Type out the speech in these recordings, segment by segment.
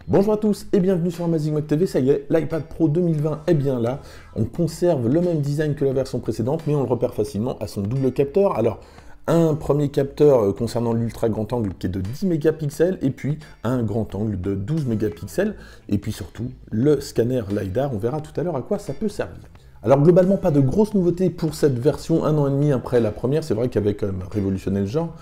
Bonjour à tous et bienvenue sur Amazing Mac TV, ça y est, l'iPad Pro 2020 est bien là. On conserve le même design que la version précédente, mais on le repère facilement à son double capteur. Alors, un premier capteur concernant l'ultra grand angle qui est de 10 mégapixels, et puis un grand angle de 12 mégapixels, et puis surtout le scanner LiDAR, on verra tout à l'heure à quoi ça peut servir. Alors globalement, pas de grosses nouveautés pour cette version, 1 an et demi après la première, c'est vrai qu'elle avait quand même révolutionné le genre.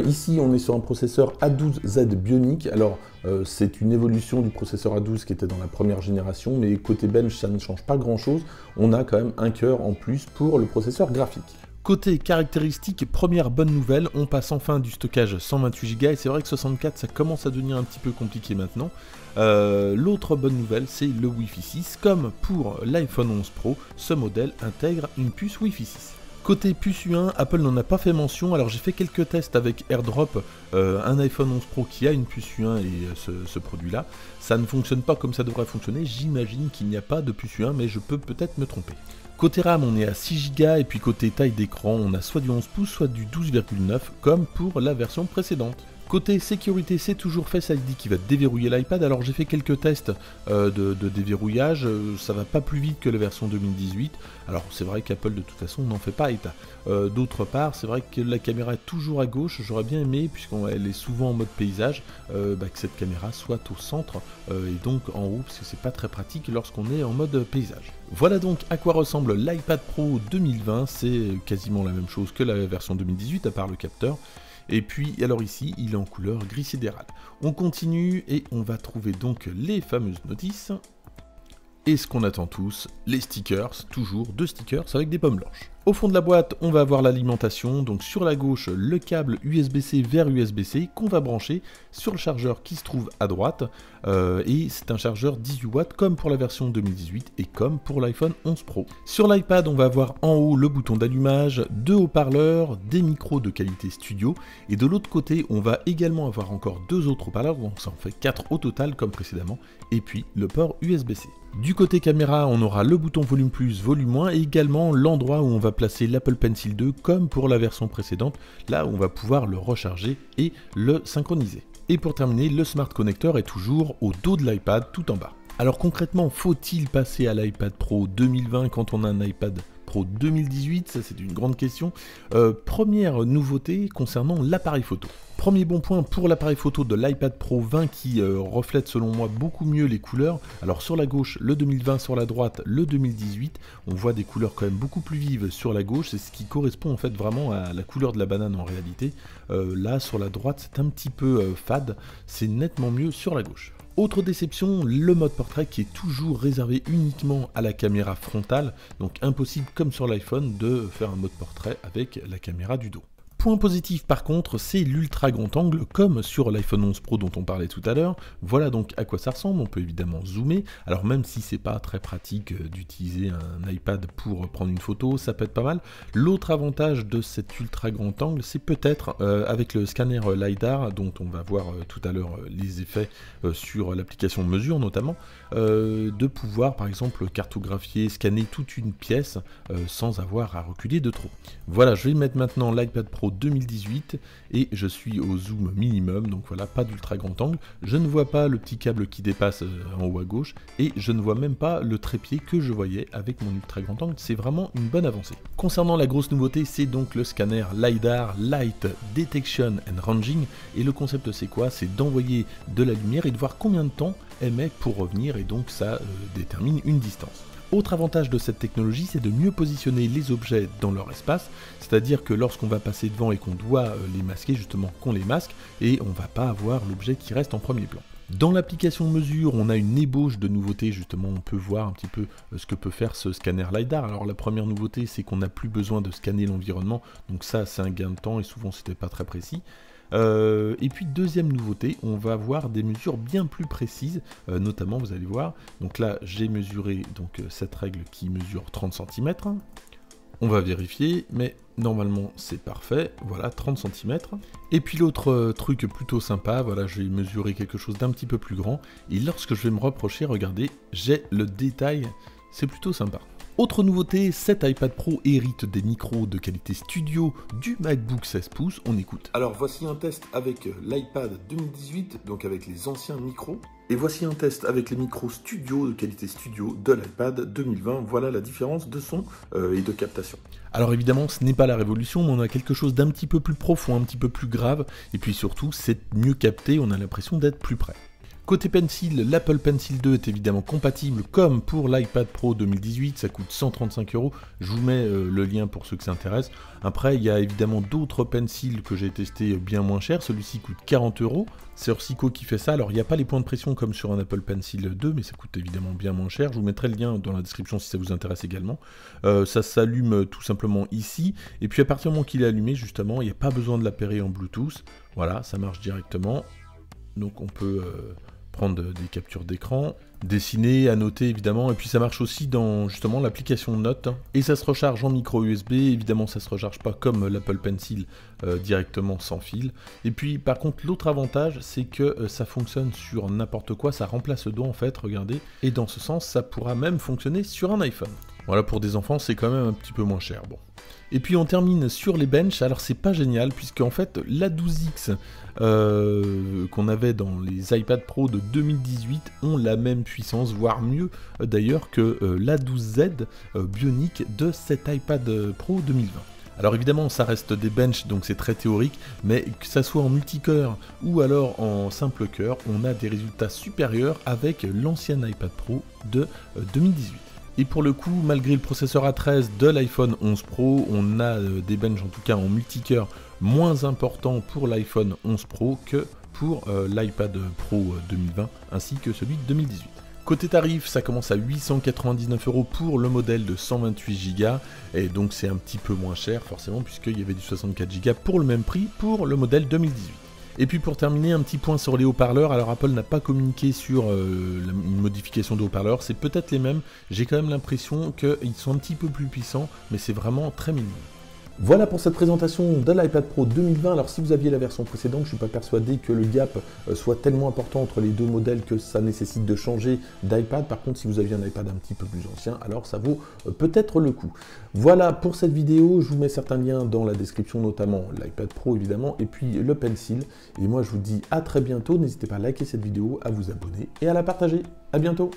Ici, on est sur un processeur A12Z Bionic, alors c'est une évolution du processeur A12 qui était dans la première génération, mais côté bench, ça ne change pas grand-chose, on a quand même un cœur en plus pour le processeur graphique. Côté caractéristiques, première bonne nouvelle, on passe enfin du stockage 128 Go, et c'est vrai que 64 ça commence à devenir un petit peu compliqué maintenant. L'autre bonne nouvelle, c'est le Wi-Fi 6, comme pour l'iPhone 11 Pro, ce modèle intègre une puce Wi-Fi 6. Côté puce U1, Apple n'en a pas fait mention, alors j'ai fait quelques tests avec AirDrop, un iPhone 11 Pro qui a une puce U1 et ce produit-là. Ça ne fonctionne pas comme ça devrait fonctionner, j'imagine qu'il n'y a pas de puce U1, mais je peux peut-être me tromper. Côté RAM, on est à 6 Go, et puis côté taille d'écran, on a soit du 11 pouces, soit du 12,9, comme pour la version précédente. Côté sécurité, c'est toujours Face ID qui va déverrouiller l'iPad. Alors j'ai fait quelques tests de déverrouillage, ça va pas plus vite que la version 2018. Alors c'est vrai qu'Apple de toute façon n'en fait pas état. D'autre part, c'est vrai que la caméra est toujours à gauche. J'aurais bien aimé, puisqu'elle est souvent en mode paysage, que cette caméra soit au centre et donc en haut, parce que c'est pas très pratique lorsqu'on est en mode paysage. Voilà donc à quoi ressemble l'iPad Pro 2020. C'est quasiment la même chose que la version 2018 à part le capteur. Et puis, alors ici, il est en couleur gris sidéral. On continue et on va trouver donc les fameuses notices. Et ce qu'on attend tous, les stickers, toujours 2 stickers avec des pommes blanches. Au fond de la boîte, on va avoir l'alimentation, donc sur la gauche, le câble USB-C vers USB-C qu'on va brancher sur le chargeur qui se trouve à droite, et c'est un chargeur 18 watts comme pour la version 2018 et comme pour l'iPhone 11 Pro. Sur l'iPad, on va avoir en haut le bouton d'allumage, 2 haut-parleurs, des micros de qualité studio, et de l'autre côté, on va également avoir encore 2 autres haut-parleurs, donc ça en fait 4 au total comme précédemment, et puis le port USB-C. Du côté caméra, on aura le bouton volume plus, volume moins, et également l'endroit où on va placer l'Apple Pencil 2 comme pour la version précédente, là où on va pouvoir le recharger et le synchroniser. Et pour terminer, le Smart Connector est toujours au dos de l'iPad tout en bas. Alors concrètement, faut-il passer à l'iPad Pro 2020 quand on a un iPad Pro 2018? Ça c'est une grande question. Première nouveauté concernant l'appareil photo. Premier bon point pour l'appareil photo de l'iPad Pro 20 qui reflète selon moi beaucoup mieux les couleurs. Alors sur la gauche le 2020, sur la droite le 2018, on voit des couleurs quand même beaucoup plus vives sur la gauche, c'est ce qui correspond en fait vraiment à la couleur de la banane en réalité. Là sur la droite c'est un petit peu fade, c'est nettement mieux sur la gauche. Autre déception, le mode portrait qui est toujours réservé uniquement à la caméra frontale, donc impossible comme sur l'iPhone de faire un mode portrait avec la caméra du dos. Point positif par contre, c'est l'ultra grand angle comme sur l'iPhone 11 Pro dont on parlait tout à l'heure. Voilà donc à quoi ça ressemble, on peut évidemment zoomer. Alors même si c'est pas très pratique d'utiliser un iPad pour prendre une photo, ça peut être pas mal. L'autre avantage de cet ultra grand angle, c'est peut-être avec le scanner LiDAR dont on va voir tout à l'heure les effets sur l'application de mesure notamment, de pouvoir par exemple cartographier, scanner toute une pièce sans avoir à reculer de trop. Voilà, je vais mettre maintenant l'iPad Pro 2018 et je suis au zoom minimum, donc voilà, pas d'ultra grand angle. Je ne vois pas le petit câble qui dépasse en haut à gauche et je ne vois même pas le trépied que je voyais avec mon ultra grand angle. C'est vraiment une bonne avancée. Concernant la grosse nouveauté, c'est donc le scanner LiDAR, Light Detection and Ranging, et le concept c'est quoi? C'est d'envoyer de la lumière et de voir combien de temps elle met pour revenir, et donc ça détermine une distance. Autre avantage de cette technologie, c'est de mieux positionner les objets dans leur espace, c'est-à-dire que lorsqu'on va passer devant et qu'on doit les masquer, justement qu'on les masque, et on ne va pas avoir l'objet qui reste en premier plan. Dans l'application mesure, on a une ébauche de nouveautés, justement, on peut voir un petit peu ce que peut faire ce scanner LiDAR. Alors la première nouveauté, c'est qu'on n'a plus besoin de scanner l'environnement, donc ça c'est un gain de temps et souvent c'était pas très précis. Et puis deuxième nouveauté, on va avoir des mesures bien plus précises, notamment vous allez voir, donc là j'ai mesuré donc cette règle qui mesure 30 cm, on va vérifier, mais normalement c'est parfait, voilà 30 cm. Et puis l'autre truc plutôt sympa, voilà, je vais mesurer quelque chose d'un petit peu plus grand, et lorsque je vais me reprocher, regardez, j'ai le détail, c'est plutôt sympa. Autre nouveauté, cet iPad Pro hérite des micros de qualité studio du MacBook 16 pouces, on écoute. Alors voici un test avec l'iPad 2018, donc avec les anciens micros. Et voici un test avec les micros studio de qualité studio de l'iPad 2020. Voilà la différence de son et de captation. Alors évidemment, ce n'est pas la révolution, mais on a quelque chose d'un petit peu plus profond, un petit peu plus grave. Et puis surtout, c'est mieux capté, on a l'impression d'être plus près. Côté Pencil, l'Apple Pencil 2 est évidemment compatible comme pour l'iPad Pro 2018, ça coûte 135 €. Je vous mets le lien pour ceux que ça intéresse. Après, il y a évidemment d'autres pencils que j'ai testés bien moins cher. Celui-ci coûte 40 €. C'est Orsico qui fait ça. Alors, il n'y a pas les points de pression comme sur un Apple Pencil 2, mais ça coûte évidemment bien moins cher. Je vous mettrai le lien dans la description si ça vous intéresse également. Ça s'allume tout simplement ici. Et puis, à partir du moment qu'il est allumé, justement, il n'y a pas besoin de l'appairer en Bluetooth. Voilà, ça marche directement. Donc, on peut prendre des captures d'écran, dessiner, annoter évidemment, et puis ça marche aussi dans justement l'application Notes, et ça se recharge en micro USB, évidemment ça se recharge pas comme l'Apple Pencil directement sans fil, et puis par contre l'autre avantage c'est que ça fonctionne sur n'importe quoi, ça remplace le doigt en fait, regardez, et dans ce sens ça pourra même fonctionner sur un iPhone. Voilà, pour des enfants c'est quand même un petit peu moins cher, bon. Et puis on termine sur les benches, alors c'est pas génial puisque en fait l'A12X qu'on avait dans les iPad Pro de 2018 ont la même puissance, voire mieux d'ailleurs que l'A12Z Bionic de cet iPad Pro 2020. Alors évidemment ça reste des benches donc c'est très théorique, mais que ça soit en multicœur ou alors en simple cœur, on a des résultats supérieurs avec l'ancien iPad Pro de 2018. Et pour le coup, malgré le processeur A13 de l'iPhone 11 Pro, on a des benches en tout cas en multicœur moins importants pour l'iPhone 11 Pro que pour l'iPad Pro 2020 ainsi que celui de 2018. Côté tarif, ça commence à 899 € pour le modèle de 128 Go, et donc c'est un petit peu moins cher forcément puisqu'il y avait du 64 Go pour le même prix pour le modèle 2018. Et puis pour terminer, un petit point sur les haut-parleurs. Alors Apple n'a pas communiqué sur une modification de haut-parleurs, c'est peut-être les mêmes. J'ai quand même l'impression qu'ils sont un petit peu plus puissants, mais c'est vraiment très minime. Voilà pour cette présentation de l'iPad Pro 2020. Alors si vous aviez la version précédente, je ne suis pas persuadé que le gap soit tellement important entre les deux modèles que ça nécessite de changer d'iPad. Par contre, si vous aviez un iPad un petit peu plus ancien, alors ça vaut peut-être le coup. Voilà pour cette vidéo, je vous mets certains liens dans la description, notamment l'iPad Pro évidemment, et puis le Pencil. Et moi je vous dis à très bientôt, n'hésitez pas à liker cette vidéo, à vous abonner et à la partager. À bientôt.